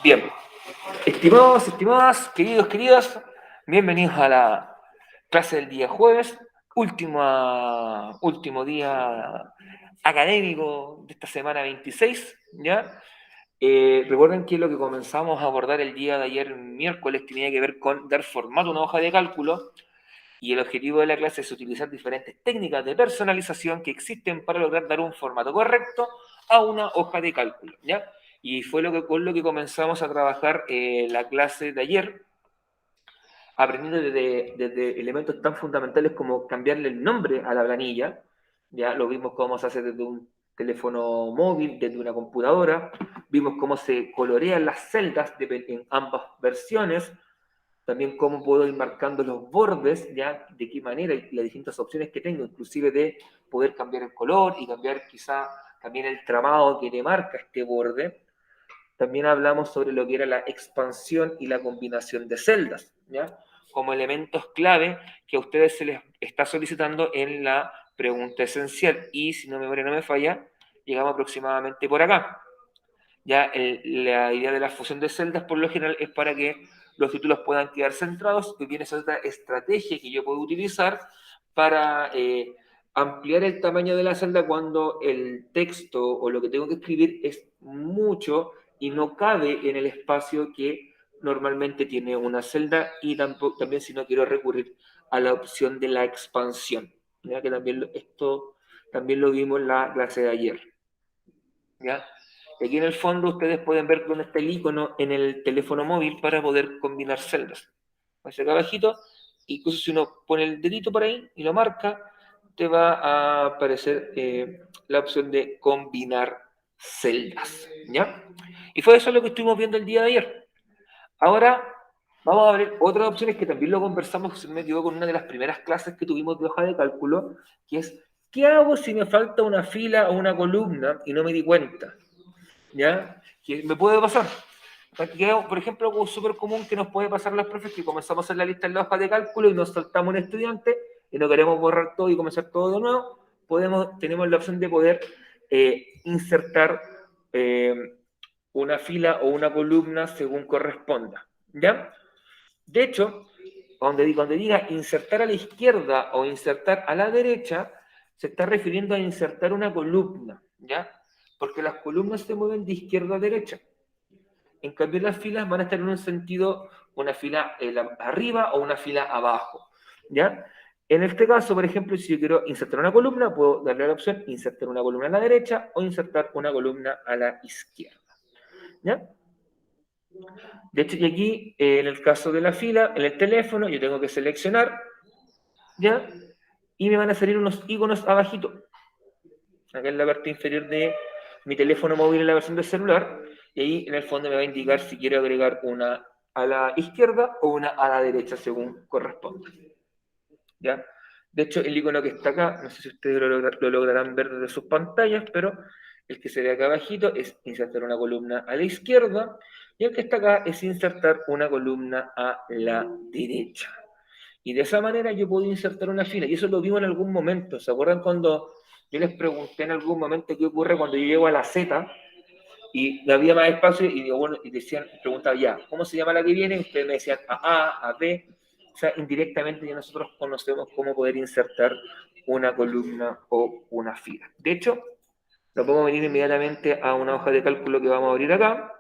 Bien, estimados, estimadas, queridos, queridas, bienvenidos a la clase del día jueves, último día académico de esta semana 26, ¿ya? Recuerden que lo que comenzamos a abordar el día de ayer, miércoles, tenía que ver con dar formato a una hoja de cálculo y el objetivo de la clase es utilizar diferentes técnicas de personalización que existen para lograr dar un formato correcto a una hoja de cálculo, ¿ya? Y fue con lo que comenzamos a trabajar la clase de ayer, aprendiendo desde elementos tan fundamentales como cambiarle el nombre a la planilla. Ya lo vimos cómo se hace desde un teléfono móvil, desde una computadora, vimos cómo se colorean las celdas en ambas versiones, también cómo puedo ir marcando los bordes, ya de qué manera y las distintas opciones que tengo, inclusive de poder cambiar el color y cambiar quizá también el tramado que le marca este borde. También hablamos sobre lo que era la expansión y la combinación de celdas, ¿ya? Como elementos clave que a ustedes se les está solicitando en la pregunta esencial. Y si no me falla, llegamos aproximadamente por acá. Ya la idea de la fusión de celdas por lo general es para que los títulos puedan quedar centrados, y viene esa otra estrategia que yo puedo utilizar para ampliar el tamaño de la celda cuando el texto o lo que tengo que escribir es mucho y no cabe en el espacio que normalmente tiene una celda, y también si no quiero recurrir a la opción de la expansión, ¿ya? Que también esto también lo vimos en la clase de ayer, ¿ya? Y aquí en el fondo ustedes pueden ver dónde está el icono en el teléfono móvil para poder combinar celdas. Hacia acá abajito, y incluso si uno pone el dedito por ahí y lo marca, te va a aparecer la opción de combinar celdas, ¿ya? Y fue eso lo que estuvimos viendo el día de ayer. Ahora vamos a ver otras opciones que también lo conversamos, si no me equivoco, en una de las primeras clases que tuvimos de hoja de cálculo, que es, ¿qué hago si me falta una fila o una columna y no me di cuenta? ¿Ya? Que me puede pasar. Por ejemplo, algo súper común que nos puede pasar a los profes, que comenzamos a hacer la lista en la hoja de cálculo y nos saltamos un estudiante y no queremos borrar todo y comenzar todo de nuevo. Tenemos la opción de poder insertar una fila o una columna según corresponda, ¿ya? De hecho, donde diga insertar a la izquierda o insertar a la derecha, se está refiriendo a insertar una columna, ¿ya? Porque las columnas se mueven de izquierda a derecha. En cambio, las filas van a estar en un sentido, una fila arriba o una fila abajo, ¿ya? En este caso, por ejemplo, si yo quiero insertar una columna, puedo darle a la opción insertar una columna a la derecha o insertar una columna a la izquierda, ¿ya? De hecho, y aquí, en el caso de la fila, en el teléfono, yo tengo que seleccionar, ¿ya? Y me van a salir unos iconos abajito, acá en la parte inferior de mi teléfono móvil en la versión del celular, y ahí en el fondo me va a indicar si quiero agregar una a la izquierda o una a la derecha, según corresponda, ¿ya? De hecho, el icono que está acá, no sé si ustedes lo lograrán ver desde sus pantallas, pero el que se ve acá abajito es insertar una columna a la izquierda, y el que está acá es insertar una columna a la derecha. Y de esa manera yo puedo insertar una fila, y eso lo vimos en algún momento. ¿Se acuerdan cuando yo les pregunté en algún momento qué ocurre cuando yo llego a la Z y no había más espacio? Y digo, bueno, y decían, preguntaba ya, ¿cómo se llama la que viene? Y ustedes me decían a B. O sea, indirectamente ya nosotros conocemos cómo poder insertar una columna o una fila. De hecho, lo podemos venir inmediatamente a una hoja de cálculo que vamos a abrir acá,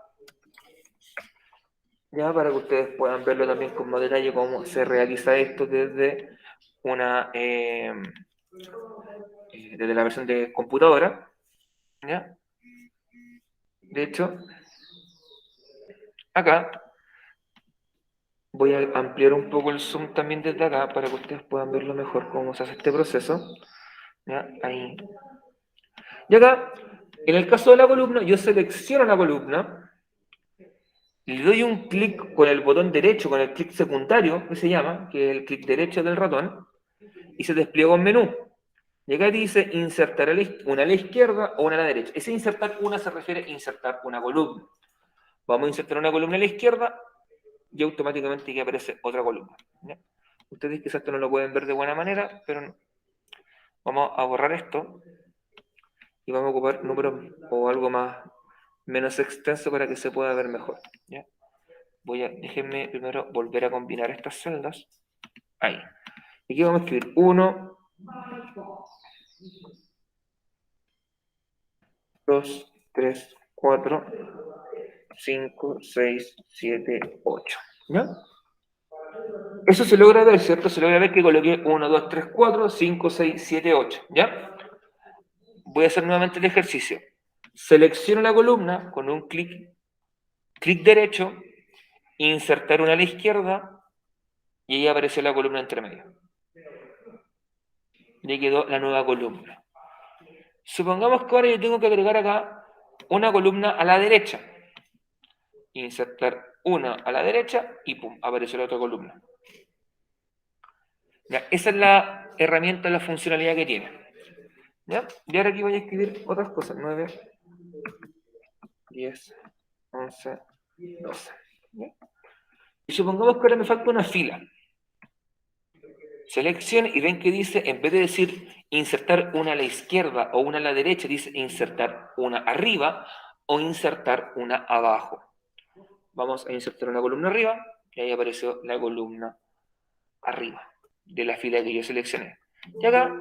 ya para que ustedes puedan verlo también con más detalle cómo se realiza esto una desde la versión de computadora, ¿ya? De hecho, acá voy a ampliar un poco el zoom también desde acá para que ustedes puedan verlo mejor cómo se hace este proceso, ¿ya? Ahí. Y acá, en el caso de la columna, yo selecciono la columna, le doy un clic con el botón derecho, con el clic secundario, que se llama, que es el clic derecho del ratón, y se despliega un menú. Y acá dice insertar una a la izquierda o una a la derecha. Ese insertar una se refiere a insertar una columna. Vamos a insertar una columna a la izquierda y automáticamente aquí aparece otra columna, ¿ya? Ustedes quizás esto no lo pueden ver de buena manera, pero no. Vamos a borrar esto y vamos a ocupar números o algo más menos extenso para que se pueda ver mejor. ¿Ya? Déjenme primero volver a combinar estas celdas. Ahí. Y aquí vamos a escribir 1, 2, 3, 4, 5, 6, 7, 8. ¿Ya? Eso se logra ver, ¿cierto? Se logra ver que coloqué 1, 2, 3, 4, 5, 6, 7, 8. ¿Ya? Voy a hacer nuevamente el ejercicio. Selecciono la columna con un clic derecho, insertar una a la izquierda y ahí apareció la columna entre medio. Ya quedó la nueva columna. Supongamos que ahora yo tengo que agregar acá una columna a la derecha. Insertar una a la derecha y pum, apareció la otra columna. Ya, esa es la herramienta, la funcionalidad que tiene. ¿Ya? Y ahora aquí voy a escribir otras cosas. 9, 10, 11, 12. ¿Ya? Y supongamos que ahora me falta una fila. Selección y ven que dice, en vez de decir insertar una a la izquierda o una a la derecha, dice insertar una arriba o insertar una abajo. Vamos a insertar una columna arriba y ahí apareció la columna arriba de la fila que yo seleccioné. Y acá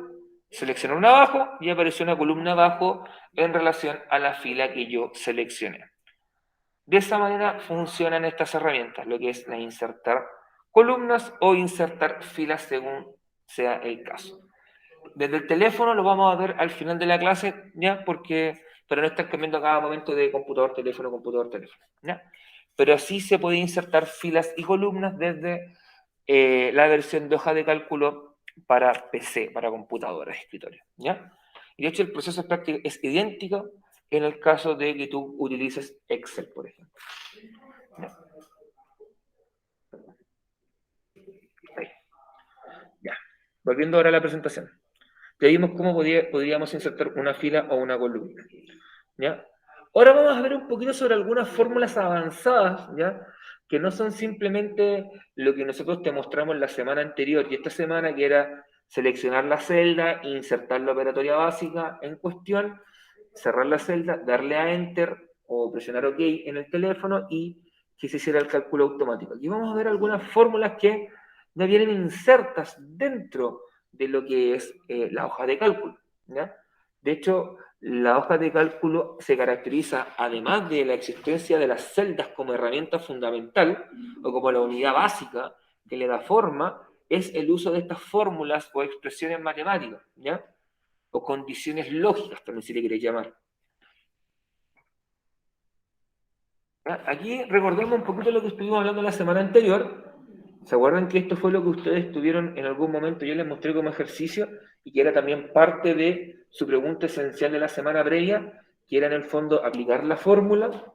selecciono una abajo y apareció una columna abajo en relación a la fila que yo seleccioné. De esa manera funcionan estas herramientas, lo que es la insertar columnas o insertar filas según sea el caso. Desde el teléfono lo vamos a ver al final de la clase, ¿ya? Porque para no estar cambiando a cada momento de computador, teléfono, ¿ya? Pero así se puede insertar filas y columnas desde la versión de hoja de cálculo para PC, para computadoras, escritorio, ¿ya? Y de hecho el proceso práctico es idéntico en el caso de que tú utilices Excel, por ejemplo. ¿Ya? Ahí. Ya. Volviendo ahora a la presentación. Ya vimos cómo podríamos insertar una fila o una columna. ¿Ya? Ahora vamos a ver un poquito sobre algunas fórmulas avanzadas, ¿ya? Que no son simplemente lo que nosotros te mostramos la semana anterior y esta semana, que era seleccionar la celda, insertar la operatoria básica en cuestión, cerrar la celda, darle a Enter o presionar OK en el teléfono y que se hiciera el cálculo automático. Aquí vamos a ver algunas fórmulas que ya vienen insertas dentro de lo que es la hoja de cálculo, ¿ya? De hecho, la hoja de cálculo se caracteriza, además de la existencia de las celdas como herramienta fundamental o como la unidad básica que le da forma, es el uso de estas fórmulas o expresiones matemáticas, ¿ya? O condiciones lógicas, también si le queréis llamar. ¿Ya? Aquí recordemos un poquito lo que estuvimos hablando la semana anterior. ¿Se acuerdan que esto fue lo que ustedes tuvieron en algún momento? Yo les mostré como ejercicio y que era también parte de su pregunta esencial de la semana previa, que era en el fondo aplicar la fórmula.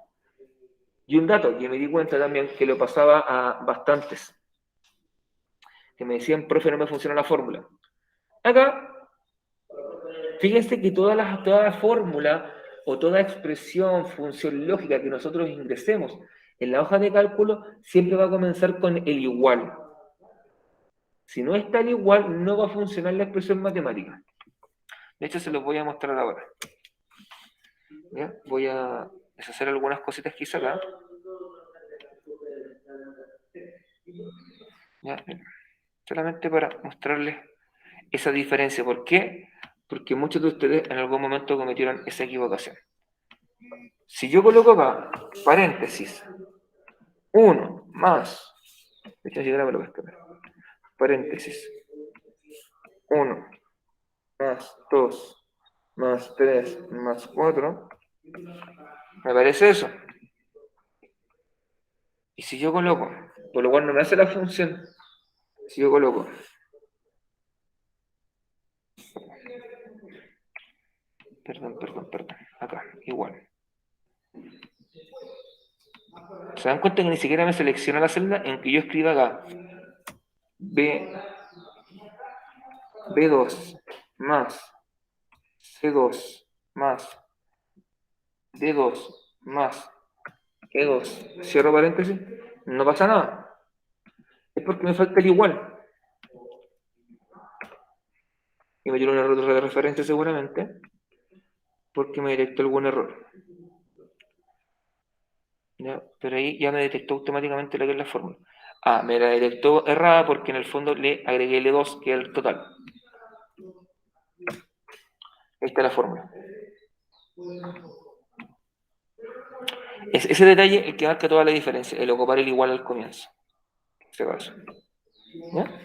Y un dato que me di cuenta también que lo pasaba a bastantes, que me decían, profe, no me funciona la fórmula. Acá, fíjense que toda fórmula o toda expresión, función lógica que nosotros ingresemos en la hoja de cálculo siempre va a comenzar con el igual. Si no está el igual, no va a funcionar la expresión matemática. De hecho, se los voy a mostrar ahora. ¿Ya? Voy a deshacer algunas cositas que hice acá. ¿Ya? Solamente para mostrarles esa diferencia. ¿Por qué? Porque muchos de ustedes en algún momento cometieron esa equivocación. Si yo coloco acá, paréntesis, 1 más, de hecho, si ahora me lo voy a escribir, paréntesis, 1 más 2 más 3 más 4, me parece eso. Y si yo coloco, por lo cual no me hace la función, si yo coloco, perdón, acá, igual. ¿Se dan cuenta que ni siquiera me selecciona la celda en que yo escriba acá? B2 más C2 más D2 más E2, cierro paréntesis, no pasa nada. Es porque me falta el igual. Y me dio un error de referencia seguramente, porque me directó algún error. ¿ya? Pero ahí ya me detectó automáticamente lo que es la fórmula. Ah, me la detectó errada porque en el fondo le agregué L2, que es el total. Ahí está la fórmula. Es ese detalle el que marca toda la diferencia, el ocupar el igual al comienzo. Se va eso. ¿Ya?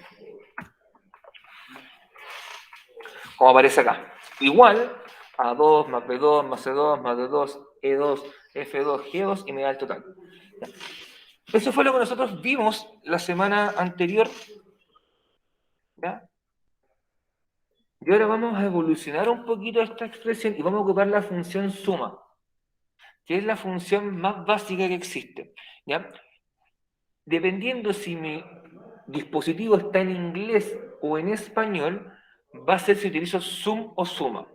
Como aparece acá. Igual a 2 más B2 más C2 más D2, E2, F2, G2 y me da el total. ¿Ya? Eso fue lo que nosotros vimos la semana anterior. ¿Ya? Y ahora vamos a evolucionar un poquito esta expresión y vamos a ocupar la función suma, que es la función más básica que existe. ¿Ya? Dependiendo si mi dispositivo está en inglés o en español, va a ser si utilizo sum o suma.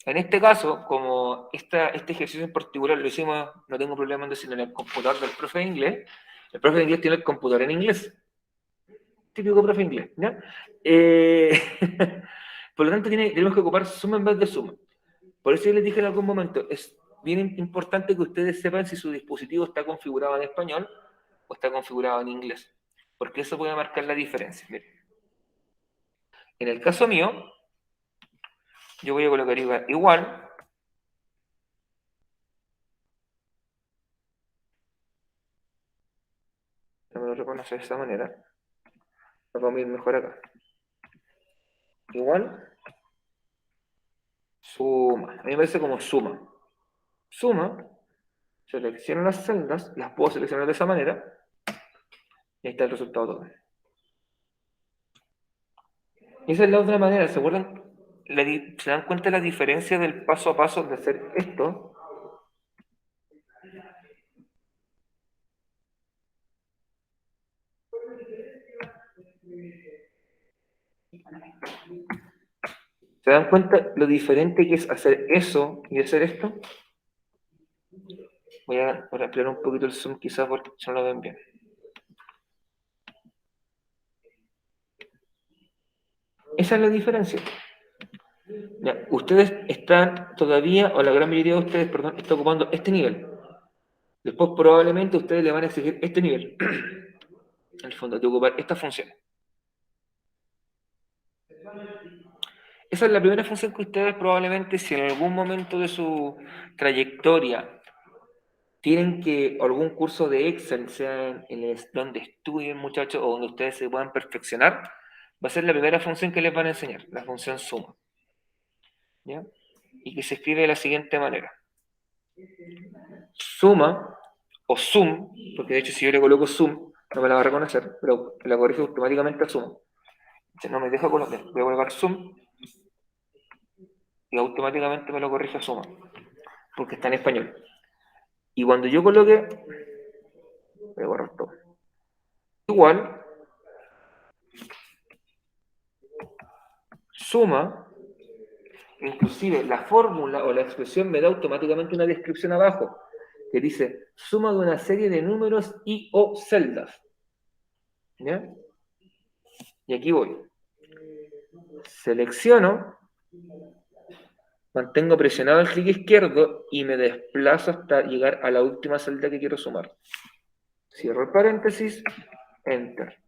En este caso, como este ejercicio en particular lo hicimos, no tengo problema en decirlo, en el computador del profe de inglés, el profe de inglés tiene el computador en inglés, típico profe de inglés, ¿ya? Por lo tanto, tenemos que ocupar suma en vez de suma. Por eso yo les dije en algún momento, es bien importante que ustedes sepan si su dispositivo está configurado en español o está configurado en inglés, porque eso puede marcar la diferencia. Miren. En el caso mío, yo voy a colocar igual, no me lo reconoce de esta manera, lo vamos a ir mejor acá. Igual, suma. A mí me parece como suma. Suma, selecciono las celdas, las puedo seleccionar de esa manera, y ahí está el resultado todo. Y esa es la otra manera, ¿se acuerdan? ¿Se dan cuenta de la diferencia del paso a paso de hacer esto? ¿Se dan cuenta lo diferente que es hacer eso y hacer esto? Voy a ampliar un poquito el zoom quizás porque no lo ven bien. Esa es la diferencia. Ya, ustedes están todavía, o la gran mayoría de ustedes, perdón, está ocupando este nivel. Después probablemente ustedes le van a exigir este nivel. En el fondo, de ocupar esta función. Esa es la primera función que ustedes probablemente, si en algún momento de su trayectoria tienen que algún curso de Excel, sea donde estudien muchachos o donde ustedes se puedan perfeccionar, va a ser la primera función que les van a enseñar, la función suma. ¿Ya? Y que se escribe de la siguiente manera. Suma o sum, porque de hecho si yo le coloco sum, no me la va a reconocer, pero la corrige automáticamente a suma. No me deja colocar, voy a colocar sum y automáticamente me lo corrige a suma, porque está en español. Y cuando yo coloque, voy a borrar todo. Igual, suma, inclusive la fórmula o la expresión me da automáticamente una descripción abajo, que dice suma de una serie de números y o celdas. ¿Ya? Y aquí voy. Selecciono, mantengo presionado el clic izquierdo y me desplazo hasta llegar a la última celda que quiero sumar. Cierro el paréntesis, enter.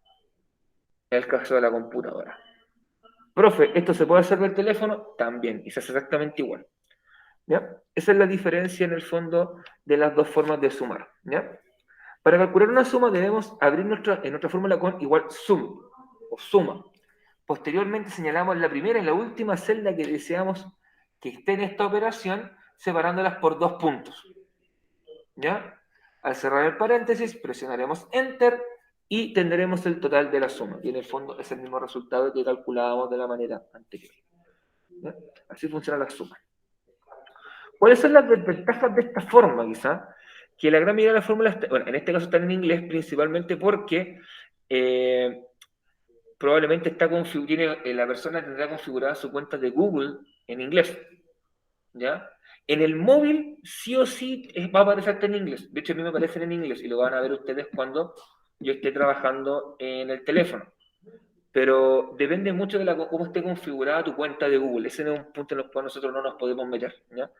En el caso de la computadora. Profe, ¿esto se puede hacer del teléfono? También, y se hace exactamente igual. ¿Ya? Esa es la diferencia en el fondo de las dos formas de sumar. ¿Ya? Para calcular una suma debemos abrir en nuestra fórmula con igual sum o suma. Posteriormente señalamos la primera y la última celda que deseamos que esté en esta operación, separándolas por 2 puntos. ¿Ya? Al cerrar el paréntesis, presionaremos Enter y tendremos el total de la suma. Y en el fondo es el mismo resultado que calculábamos de la manera anterior. ¿Ya? Así funciona la suma. ¿Cuáles son las desventajas de esta forma, quizá? Que la gran mayoría de las fórmulas, bueno, en este caso están en inglés principalmente porque probablemente la persona tendrá configurada su cuenta de Google en inglés, ¿ya? En el móvil sí o sí va a aparecer en inglés. De hecho, a mí me aparecen en inglés y lo van a ver ustedes cuando yo esté trabajando en el teléfono. Pero depende mucho de cómo esté configurada tu cuenta de Google. Ese no es un punto en el cual nosotros no nos podemos meter, ¿ya?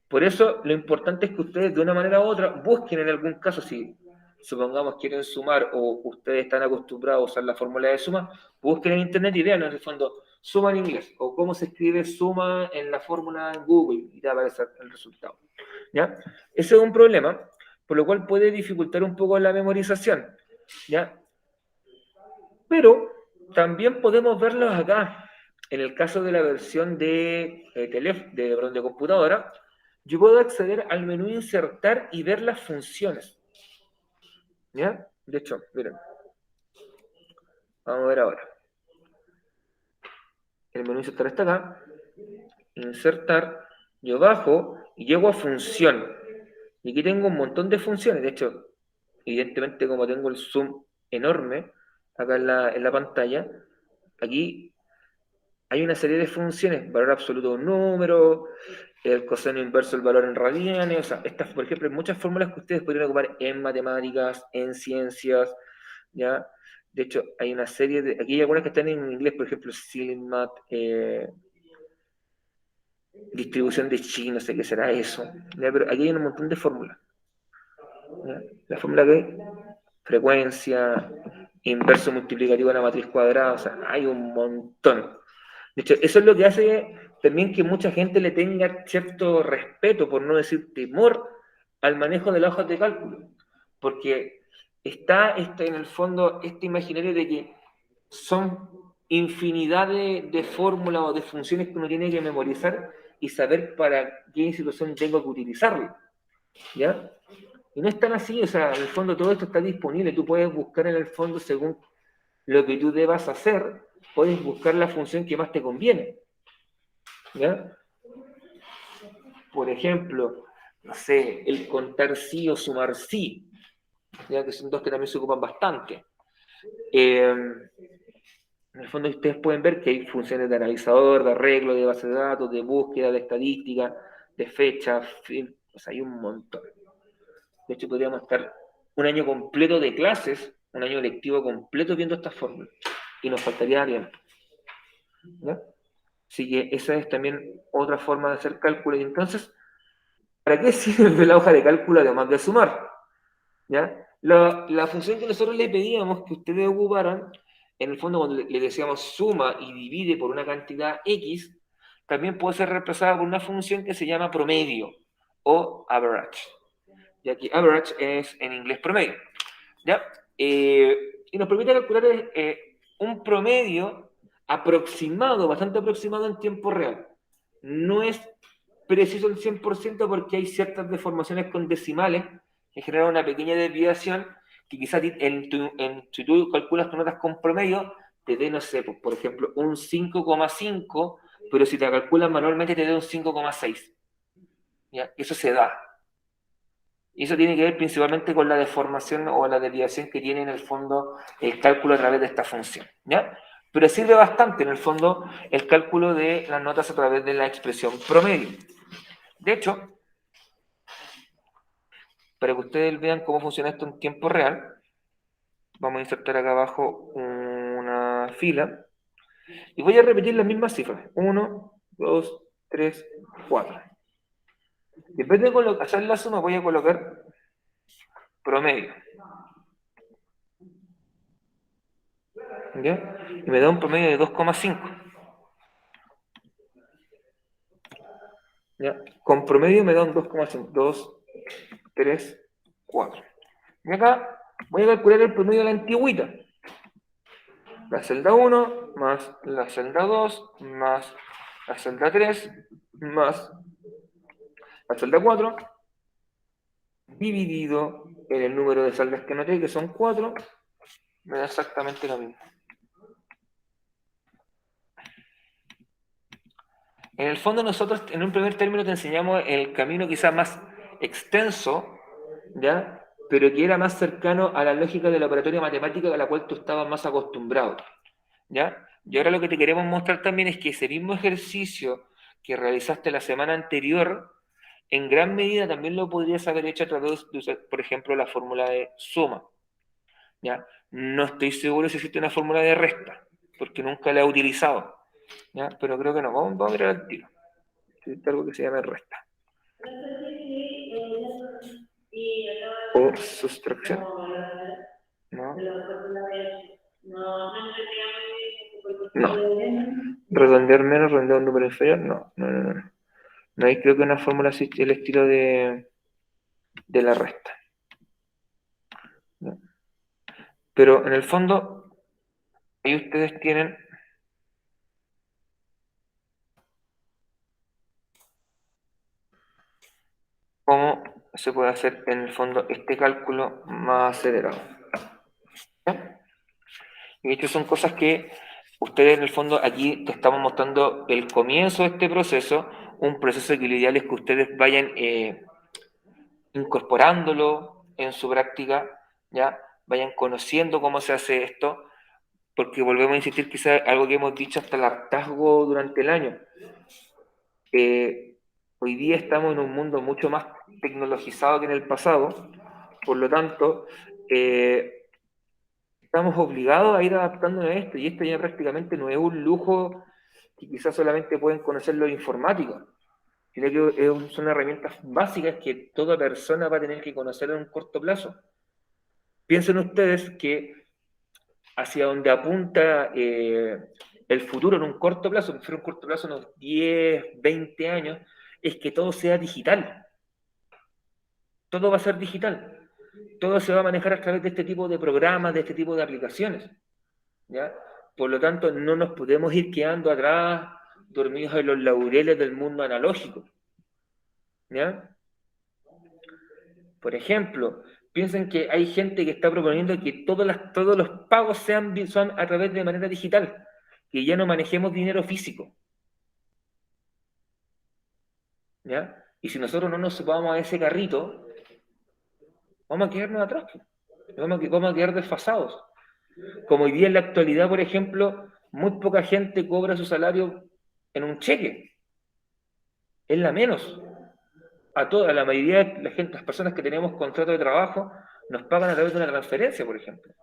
Por eso lo importante es que ustedes de una manera u otra busquen en algún caso, si supongamos quieren sumar o ustedes están acostumbrados a usar la fórmula de suma, busquen en internet y vean en el fondo suma en inglés o cómo se escribe suma en la fórmula en Google y te va a aparecer el resultado. ¿Ya? Ese es un problema, por lo cual puede dificultar un poco la memorización. ¿Ya? Pero también podemos verlos acá. En el caso de la versión de computadora, yo puedo acceder al menú insertar y ver las funciones. ¿Ya? De hecho, miren, vamos a ver ahora. El menú insertar está acá. Insertar, yo bajo y llego a función. Y aquí tengo un montón de funciones. De hecho, evidentemente como tengo el zoom enorme acá en la pantalla, aquí hay una serie de funciones, valor absoluto de un número, el coseno inverso del valor en radianes, o sea, estas, por ejemplo, hay muchas fórmulas que ustedes podrían ocupar en matemáticas, en ciencias, ¿ya? De hecho, hay una serie de, aquí hay algunas que están en inglés, por ejemplo, Silmat, distribución de chi, no sé qué será eso, ¿ya? Pero aquí hay un montón de fórmulas, ¿ya? La fórmula que frecuencia, inverso multiplicativo de la matriz cuadrada, o sea, hay un montón. De hecho, eso es lo que hace también que mucha gente le tenga cierto respeto, por no decir temor, al manejo de las hojas de cálculo. Porque está en el fondo este imaginario de que son infinidad de fórmulas o de funciones que uno tiene que memorizar y saber para qué situación tengo que utilizarlo. ¿Ya? Y no es tan así, o sea, en el fondo todo esto está disponible, tú puedes buscar en el fondo según lo que tú debas hacer, puedes buscar la función que más te conviene. ¿Ya? Por ejemplo, no sé, el contar sí o sumar sí, ya que son dos que también se ocupan bastante. En el fondo ustedes pueden ver que hay funciones de analizador, de arreglo, de base de datos, de búsqueda, de estadística, de fecha, o sea, hay un montón. De hecho, podríamos estar un año completo de clases, un año lectivo completo viendo estas fórmulas. Y nos faltaría tiempo. ¿Ya? Así que esa es también otra forma de hacer cálculo. Y entonces, ¿para qué sirve la hoja de cálculo además de sumar? ¿Ya? La función que nosotros le pedíamos que ustedes ocuparan, en el fondo cuando le decíamos suma y divide por una cantidad X, también puede ser reemplazada por una función que se llama promedio o average. Ya que average es en inglés promedio. ¿Ya? Y nos permite calcular un promedio aproximado, bastante aproximado en tiempo real. No es preciso el 100% porque hay ciertas deformaciones con decimales que generan una pequeña desviación que quizás si tú calculas tus notas con promedio, te dé, no sé, por ejemplo, un 5,5, pero si te calculas manualmente te dé un 5,6. ¿Ya? Eso se da. Y eso tiene que ver principalmente con la deformación o la desviación que tiene en el fondo el cálculo a través de esta función. ¿Ya? Pero sirve bastante en el fondo el cálculo de las notas a través de la expresión promedio. De hecho, para que ustedes vean cómo funciona esto en tiempo real, vamos a insertar acá abajo una fila y voy a repetir las mismas cifras. 1, 2, 3, 4. Y en vez de hacer la suma, voy a colocar promedio. ¿Ya? Y me da un promedio de 2,5. ¿Ya? Con promedio me da un 2,5. 2, 3, 4. Y acá voy a calcular el promedio de la antigüita. La celda 1 más la celda 2 más la celda 3 más la celda 4 dividido en el número de celdas que noté, que son 4, me da exactamente lo mismo. En el fondo nosotros en un primer término te enseñamos el camino quizás más extenso, ¿ya? Pero que era más cercano a la lógica de la operatoria matemática a la cual tú estabas más acostumbrado, ¿ya? Y ahora lo que te queremos mostrar también es que ese mismo ejercicio que realizaste la semana anterior, en gran medida también lo podrías haber hecho a través de usar, por ejemplo, la fórmula de suma, ¿ya? No estoy seguro si existe una fórmula de resta, porque nunca la he utilizado, ¿ya? Pero creo que no. Vamos a mirar al tiro. Existe algo que se llama resta. o sustracción. No. No. Redondear menos, redondear un número inferior, no. No hay, creo que una fórmula así, el estilo de la resta. ¿No? Pero en el fondo, ahí ustedes tienen cómo se puede hacer en el fondo este cálculo más acelerado. ¿Ya? Y de hecho son cosas que ustedes en el fondo aquí te estamos mostrando el comienzo de este proceso, un proceso que lo ideal es que ustedes vayan incorporándolo en su práctica, ¿ya? Vayan conociendo cómo se hace esto, porque volvemos a insistir quizás algo que hemos dicho hasta el hartazgo durante el año. Hoy día estamos en un mundo mucho más tecnologizado que en el pasado, por lo tanto, estamos obligados a ir adaptándonos a esto, y esto ya prácticamente no es un lujo que quizás solamente pueden conocer los informáticos, sino que son herramientas básicas que toda persona va a tener que conocer en un corto plazo. Piensen ustedes que hacia donde apunta el futuro en un corto plazo, en un corto plazo, unos 10, 20 años, es que todo sea digital. Todo va a ser digital. Todo se va a manejar a través de este tipo de programas, de este tipo de aplicaciones. ¿Ya? Por lo tanto, no nos podemos ir quedando atrás, dormidos en los laureles del mundo analógico. ¿Ya? Por ejemplo, piensen que hay gente que está proponiendo que todos los pagos son a través de manera digital, que ya no manejemos dinero físico. ¿Ya? Y si nosotros no nos subamos a ese carrito, vamos a quedarnos atrás, vamos a quedar desfasados. Como hoy día en la actualidad, por ejemplo, muy poca gente cobra su salario en un cheque. Es la menos. A la mayoría de la gente, las personas que tenemos contrato de trabajo, nos pagan a través de una transferencia, por ejemplo.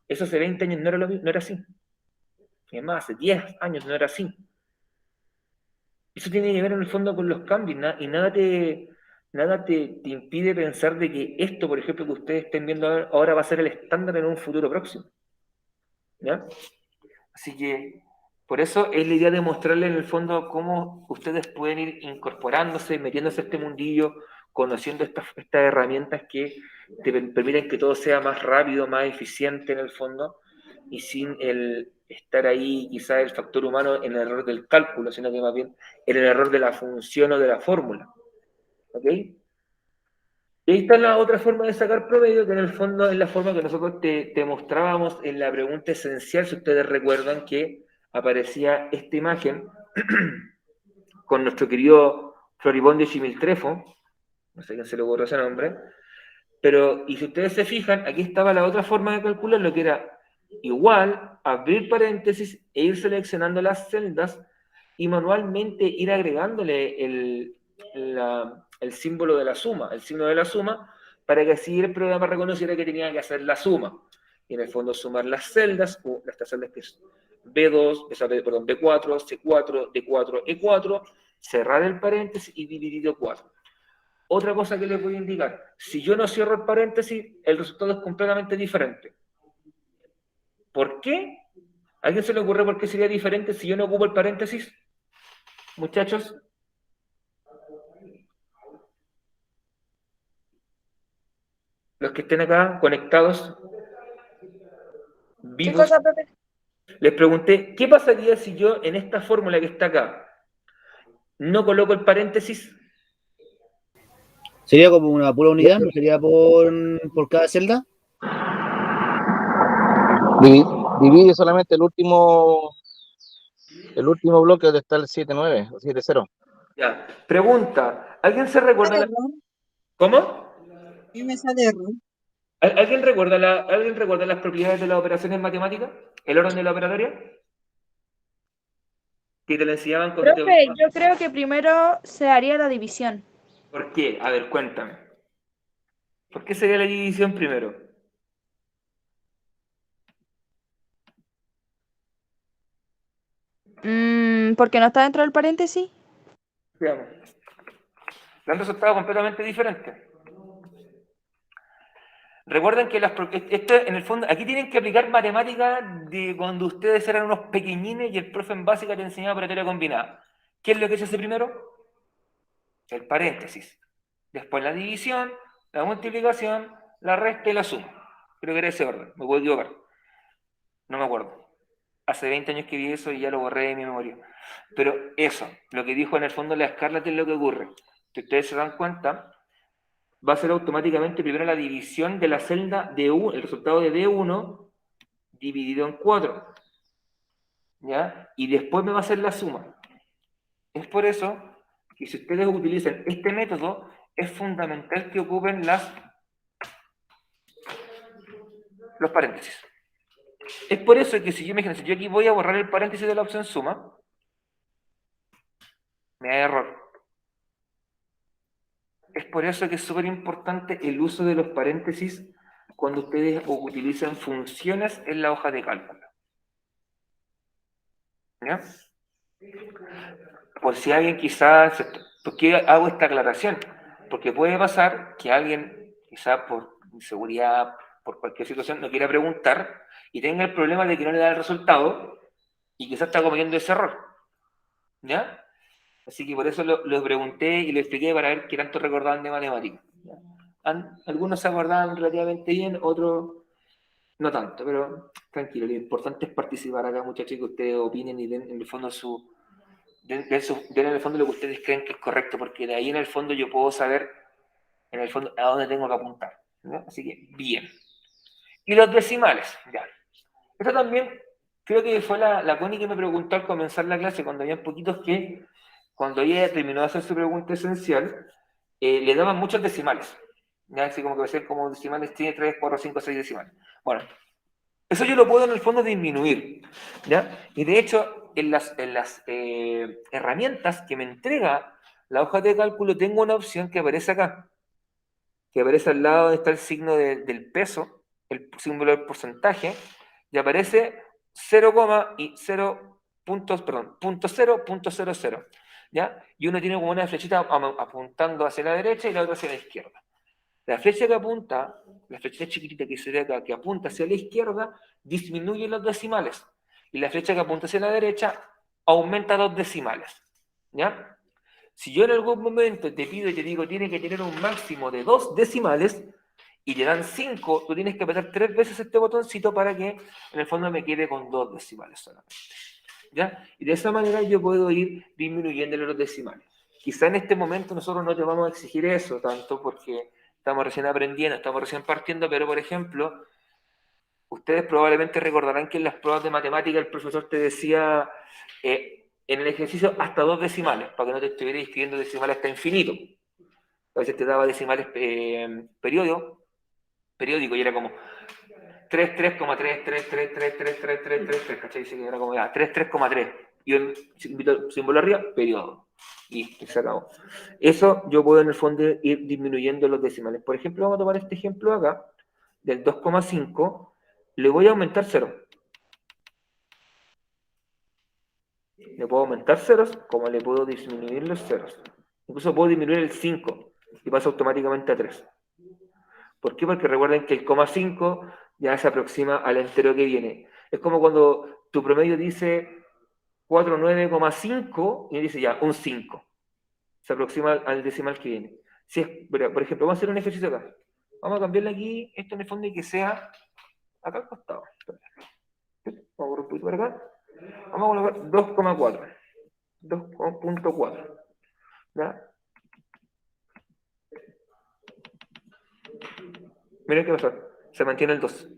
Eso hace 20 años no era así. Es más, hace 10 años no era así. Eso tiene que ver en el fondo con los cambios, y nada te impide pensar de que esto, por ejemplo, que ustedes estén viendo ahora va a ser el estándar en un futuro próximo. ¿Ya? Así que por eso es la idea de mostrarles en el fondo cómo ustedes pueden ir incorporándose, metiéndose a este mundillo, conociendo estas herramientas que te permiten que todo sea más rápido, más eficiente en el fondo, y sin el estar ahí quizás el factor humano en el error del cálculo, sino que más bien en el error de la función o de la fórmula. ¿Ok? Y ahí está la otra forma de sacar promedio, que en el fondo es la forma que nosotros te mostrábamos en la pregunta esencial, si ustedes recuerdan que aparecía esta imagen con nuestro querido Floribón de Chimiltrefo, no sé quién se le ocurrió ese nombre, pero, y si ustedes se fijan, aquí estaba la otra forma de calcular, lo que era igual, abrir paréntesis e ir seleccionando las celdas y manualmente ir agregándole el símbolo de la suma, el signo de la suma, para que así el programa reconociera que tenía que hacer la suma. Y en el fondo sumar las celdas, o las celdas que es B2, perdón, B4, C4, D4, E4, cerrar el paréntesis y dividido 4. Otra cosa que les voy a indicar, si yo no cierro el paréntesis, el resultado es completamente diferente. ¿Por qué? ¿A alguien se le ocurre por qué sería diferente si yo no ocupo el paréntesis? Muchachos. Los que estén acá conectados, ¿Qué vivos, cosa, Pepe? les pregunté, ¿qué pasaría si yo en esta fórmula que está acá no coloco el paréntesis? ¿Sería como una pura unidad? ¿No sería por cada celda? Divide solamente el último bloque donde está el 7-9 o 7-0. Ya. Pregunta, ¿alguien se recuerda la... Error. ¿Cómo? ¿Qué me sale error? ¿Alguien recuerda las propiedades de las operaciones matemáticas? ¿El orden de la operatoria? Que te la enseñaban cuando te... Profe, yo creo que primero se haría la división. ¿Por qué? A ver, cuéntame. ¿Por qué sería la división primero? ¿Porque no está dentro del paréntesis? Veamos. El resultado completamente diferente. Recuerden que esto en el fondo, aquí tienen que aplicar matemáticas de cuando ustedes eran unos pequeñines y el profe en básica te enseñaba operatoria combinada. ¿Qué es lo que se hace primero? El paréntesis. Después la división, la multiplicación, la resta y la suma. Creo que era ese orden, me puedo equivocar. No me acuerdo. Hace 20 años que vi eso y ya lo borré de mi memoria. Pero eso, lo que dijo en el fondo la Scarlett es lo que ocurre. Si ustedes se dan cuenta, va a ser automáticamente primero la división de la celda D1, el resultado de D1 dividido en 4. ¿Ya? Y después me va a hacer la suma. Es por eso que si ustedes utilizan este método, es fundamental que ocupen los paréntesis. Es por eso que si yo imagínense, yo aquí voy a borrar el paréntesis de la opción suma, me da error. Es por eso que es súper importante el uso de los paréntesis cuando ustedes utilizan funciones en la hoja de cálculo. ¿Ya? Por si alguien quizás... ¿Por qué hago esta aclaración? Porque puede pasar que alguien, quizás por inseguridad, por cualquier situación, no quiera preguntar y tenga el problema de que no le da el resultado y quizás está cometiendo ese error. ¿Ya? Así que por eso lo pregunté y lo expliqué para ver qué tanto recordaban de matemáticas. Algunos se acordaban relativamente bien, otros no tanto, pero tranquilo, lo importante es participar acá, muchachos, que ustedes opinen y den en el fondo den en el fondo lo que ustedes creen que es correcto, porque de ahí en el fondo yo puedo saber en el fondo a dónde tengo que apuntar. ¿No? Así que, bien. Y los decimales, ya. Esto también creo que fue la Connie que me preguntó al comenzar la clase, cuando había poquitos que, cuando ella terminó de hacer su pregunta esencial, le daban muchos decimales. ¿Ya? Así como que va a ser como decimales, tiene 3, 4, 5, 6 decimales. Bueno, eso yo lo puedo en el fondo disminuir. ¿Ya? Y de hecho, en las herramientas que me entrega la hoja de cálculo, tengo una opción que aparece acá, que aparece al lado donde está el signo del peso, el símbolo del porcentaje, y aparece 0, y 0 puntos, perdón, punto 0, punto 0, 0. ¿Ya? Y uno tiene como una flechita apuntando hacia la derecha y la otra hacia la izquierda. La flecha que apunta, la flechita chiquitita que se ve acá, que apunta hacia la izquierda, disminuye los decimales. Y la flecha que apunta hacia la derecha aumenta 2 decimales. ¿Ya? Si yo en algún momento te pido y te digo tiene que tener un máximo de 2 decimales y te dan 5, tú tienes que apretar 3 veces este botoncito para que en el fondo me quede con 2 decimales solamente. ¿Ya? Y de esa manera yo puedo ir disminuyendo los decimales. Quizá en este momento nosotros no te vamos a exigir eso tanto porque estamos recién aprendiendo, estamos recién partiendo, pero por ejemplo, ustedes probablemente recordarán que en las pruebas de matemática el profesor te decía en el ejercicio hasta 2 decimales, para que no te estuvieras escribiendo decimales hasta infinito. A veces te daba decimales periódico y era como 3, 3,3, 3, 3, 3, 3, 3, 3, 3, 3, ¿cachai? Dice que era como 3, 3,3. Y un símbolo arriba, periodo. Listo, se acabó. Eso yo puedo en el fondo ir disminuyendo los decimales. Por ejemplo, vamos a tomar este ejemplo acá, del 2,5, le voy a aumentar 0. Le puedo aumentar ceros, como le puedo disminuir los ceros. Incluso puedo disminuir el 5 y pasa automáticamente a 3. ¿Por qué? Porque recuerden que el coma 5 ya se aproxima al entero que viene. Es como cuando tu promedio dice 49,5 y dice ya, un 5. Se aproxima al decimal que viene. Si es, por ejemplo, vamos a hacer un ejercicio acá. Vamos a cambiarle aquí, esto en el fondo y que sea acá al costado. Vamos a borrar un poquito para acá. Vamos a colocar 2,4. 2,4. ¿Ya? Miren qué pasa. Se mantiene el 2.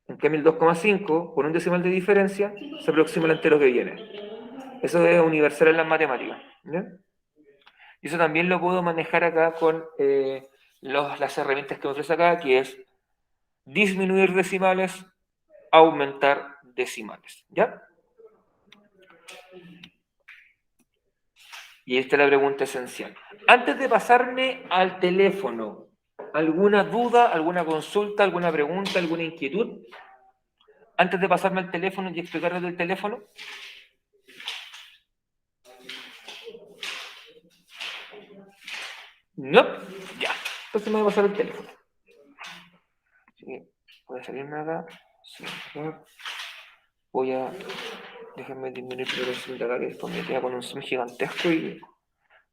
En cambio, el 2,5, con un decimal de diferencia, se aproxima al entero que viene. Eso es universal en las matemáticas. ¿Ya? Y eso también lo puedo manejar acá con las herramientas que me ofrece acá, que es disminuir decimales, aumentar decimales. ¿Ya? Y esta es la pregunta esencial. Antes de pasarme al teléfono, ¿alguna duda, alguna consulta, alguna pregunta, alguna inquietud? Antes de pasarme al teléfono y explicarles del teléfono. No, ya. Entonces me voy a pasar al teléfono. Así que voy a salirme acá. Sí, déjenme disminuir la resolución de acá, que después me queda con un zoom gigantesco y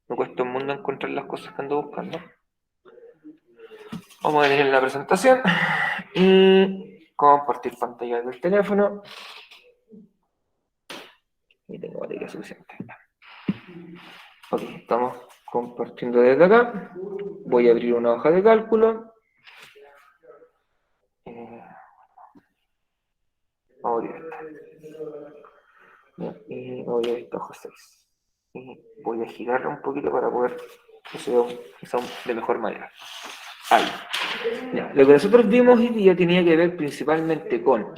me cuesta un mundo encontrar las cosas que ando buscando. Vamos a tener la presentación y compartir pantalla del teléfono. Y tengo batería suficiente. Ok, estamos compartiendo desde acá. Voy a abrir una hoja de cálculo. Vamos a abrir esta. Y voy a abrir esta hoja 6. Y voy a girarla un poquito para poder que se vea de mejor manera. Ahí. Ya, lo que nosotros vimos hoy día tenía que ver principalmente con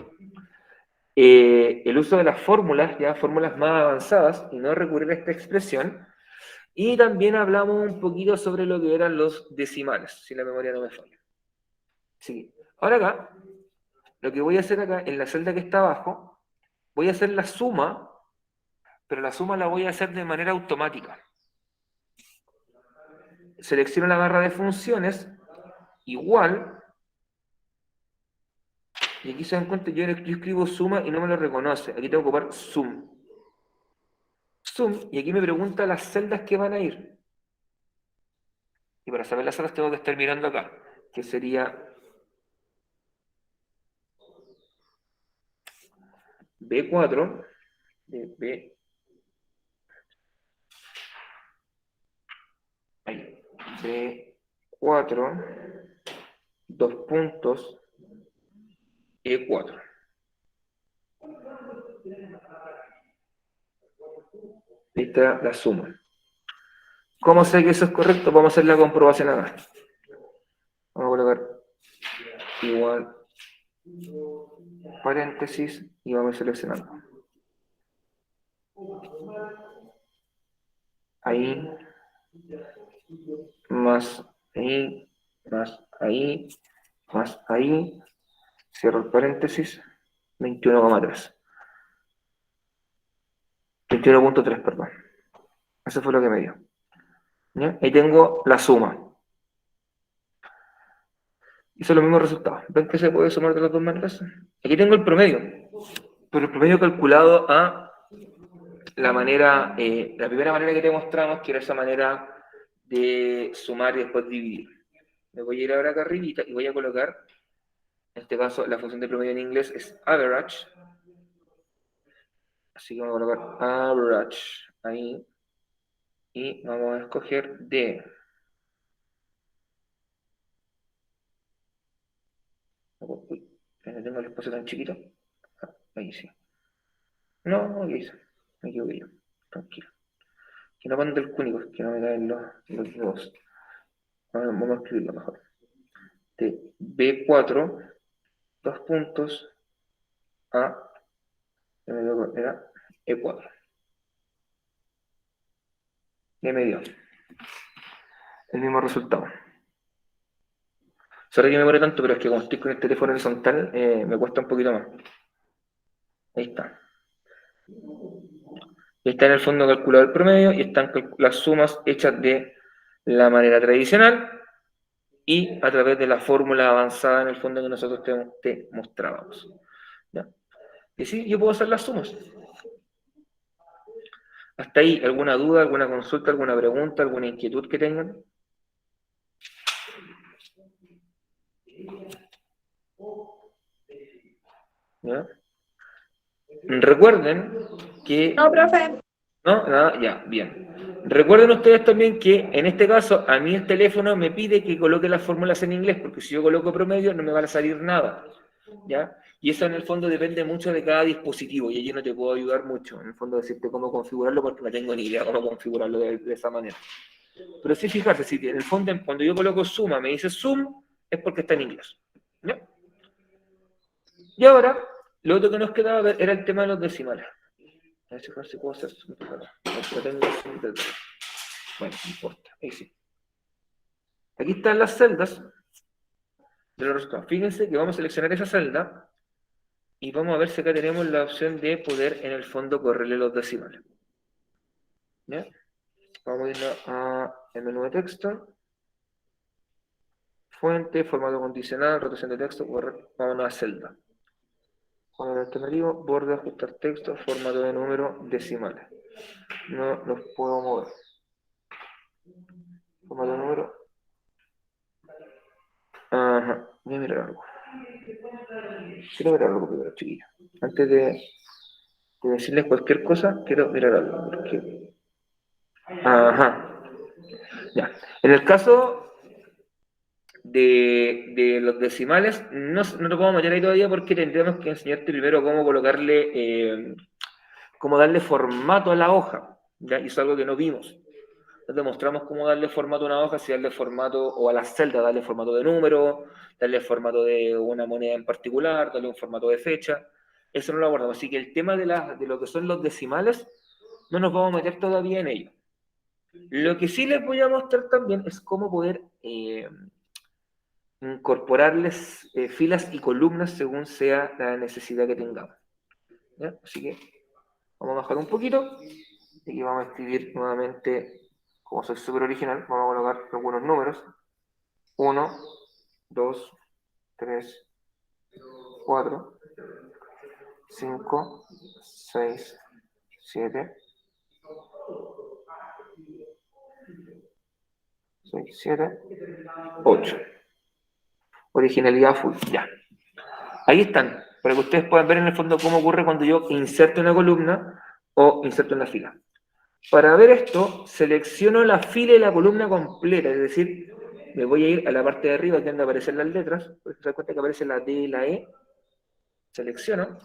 el uso de las fórmulas, ya fórmulas más avanzadas, y no recurrir a esta expresión. Y también hablamos un poquito sobre lo que eran los decimales, si la memoria no me falla. Sí. Ahora acá, lo que voy a hacer acá, en la celda que está abajo, voy a hacer la suma, pero la suma la voy a hacer de manera automática. Selecciono la barra de funciones, igual, y aquí se dan cuenta, yo escribo suma y no me lo reconoce. Aquí tengo que ocupar sum. Sum, y aquí me pregunta las celdas que van a ir. Y para saber las celdas tengo que estar mirando acá, que sería B4, B, ahí, B4, 2 puntos, E4. Ahí está la suma. ¿Cómo sé que eso es correcto? Vamos a hacer la comprobación acá. Vamos a colocar igual, paréntesis, y vamos seleccionando. Ahí, más ahí, más ahí, más ahí, cierro el paréntesis, 21,3. 21,3, perdón. Eso fue lo que me dio. ¿Ya? Ahí tengo la suma. Hizo los mismos resultados. ¿Ven que se puede sumar de las dos maneras? Aquí tengo el promedio, pero el promedio calculado a la manera, la primera manera que te mostramos, que era esa manera de sumar y después dividir. Me voy a ir ahora acá arribita y voy a colocar, en este caso, la función de promedio en inglés es average. Así que vamos a colocar average ahí. Y vamos a escoger D. Uy, no tengo el espacio tan chiquito. Ahí sí. No, ahí sí. Me equivoqué yo. Tranquilo. Que no mande el cúnico, que no me caen los dos. Vamos a escribirlo mejor. De B4, 2 puntos, a, era E4. Y me dio el mismo resultado. Sorry que me muere tanto, pero es que como estoy con el teléfono horizontal, me cuesta un poquito más. Ahí está. Y está en el fondo calculado el promedio y están las sumas hechas de la manera tradicional y a través de la fórmula avanzada en el fondo que nosotros te mostrábamos. ¿Ya? Y sí, yo puedo hacer las sumas. Hasta ahí, ¿alguna duda, alguna consulta, alguna pregunta, alguna inquietud que tengan? ¿Ya? Recuerden que... No, profe. ¿No? Nada, ya, bien. Recuerden ustedes también que en este caso a mí el teléfono me pide que coloque las fórmulas en inglés, porque si yo coloco promedio no me va a salir nada. ¿Ya? Y eso en el fondo depende mucho de cada dispositivo y allí no te puedo ayudar mucho, en el fondo decirte cómo configurarlo porque no tengo ni idea cómo configurarlo de esa manera. Pero sí fijarse, si en el fondo cuando yo coloco suma me dice sum, es porque está en inglés. ¿Ya? Y ahora, lo otro que nos quedaba ver era el tema de los decimales. A ver si puedo hacer sum de acá. No tengo sum de acá. Bueno, no importa, ahí sí. Aquí están las celdas de los resultados. Fíjense que vamos a seleccionar esa celda y vamos a ver si acá tenemos la opción de poder en el fondo correrle los decimales. ¿Ya? Vamos a ir a el menú de texto, fuente, formato condicional, rotación de texto, vámonos a celda. Formato alternativo, borde, ajustar texto, formato de número, decimales. No los puedo mover. Formato de número. Ajá, voy a mirar algo. Quiero mirar algo primero, chiquillos. Antes de decirles cualquier cosa, quiero mirar algo. Porque... Ajá. Ya. En el caso de los decimales, no lo podemos meter ahí todavía porque tendríamos que enseñarte primero cómo colocarle, cómo darle formato a la hoja. ¿Ya? Y es algo que no vimos. Nos demostramos cómo darle formato a una hoja, si darle formato, o a la celda, darle formato de número, darle formato de una moneda en particular, darle un formato de fecha. Eso no lo abordamos. Así que el tema de lo que son los decimales, no nos vamos a meter todavía en ello. Lo que sí les voy a mostrar también es cómo poder incorporarles filas y columnas según sea la necesidad que tengamos. ¿Ya? Así que vamos a bajar un poquito y aquí vamos a escribir nuevamente. Como soy súper original, vamos a colocar algunos números. 1, 2, 3, 4, 5, 6, 7, 6, 7, 8. Originalidad full, ya. Ahí están, para que ustedes puedan ver en el fondo cómo ocurre cuando yo inserto una columna o inserto una fila. Para ver esto, selecciono la fila y la columna completa, es decir, me voy a ir a la parte de arriba, que donde aparecen las letras, porque se da cuenta que aparece la D y la E, selecciono,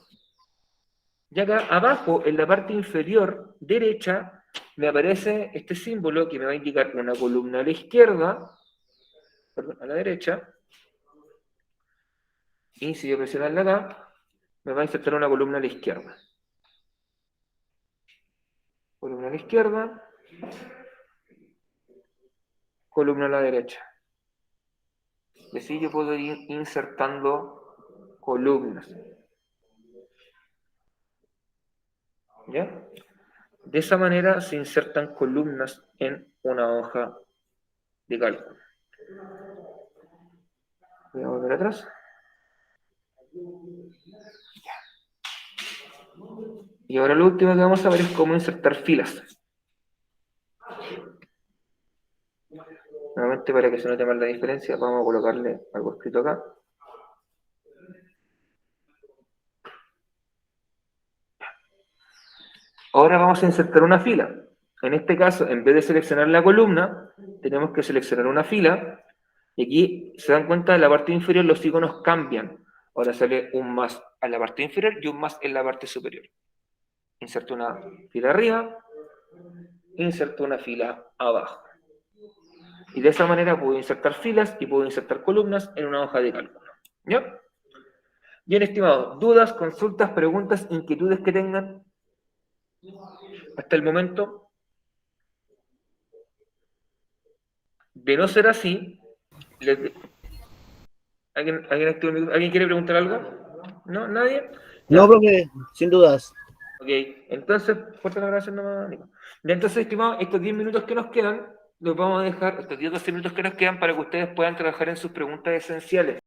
y acá abajo, en la parte inferior derecha, me aparece este símbolo que me va a indicar una columna a la izquierda, perdón, a la derecha, y si yo presiono acá, me va a insertar una columna a la izquierda. Columna a la izquierda, columna a la derecha. Y así yo puedo ir insertando columnas. ¿Ya? De esa manera se insertan columnas en una hoja de cálculo. Voy a volver atrás. Y ahora lo último que vamos a ver es cómo insertar filas. Nuevamente, para que se note más la diferencia, vamos a colocarle algo escrito acá. Ahora vamos a insertar una fila. En este caso, en vez de seleccionar la columna, tenemos que seleccionar una fila. Y aquí se dan cuenta, en la parte inferior los iconos cambian. Ahora sale un más en la parte inferior y un más en la parte superior. Inserto una fila arriba, inserto una fila abajo. Y de esa manera puedo insertar filas y puedo insertar columnas en una hoja de cálculo. ¿Ya? Bien, estimados, dudas, consultas, preguntas, inquietudes que tengan hasta el momento. De no ser así, ¿Alguien quiere preguntar algo? ¿No? ¿Nadie? Ya. No, profe, sin dudas. Ok, entonces, fuerte abrazo nomás, Nico. Ya, entonces, estimados, estos 10 minutos que nos quedan, los vamos a dejar, estos 10 12 minutos que nos quedan para que ustedes puedan trabajar en sus preguntas esenciales.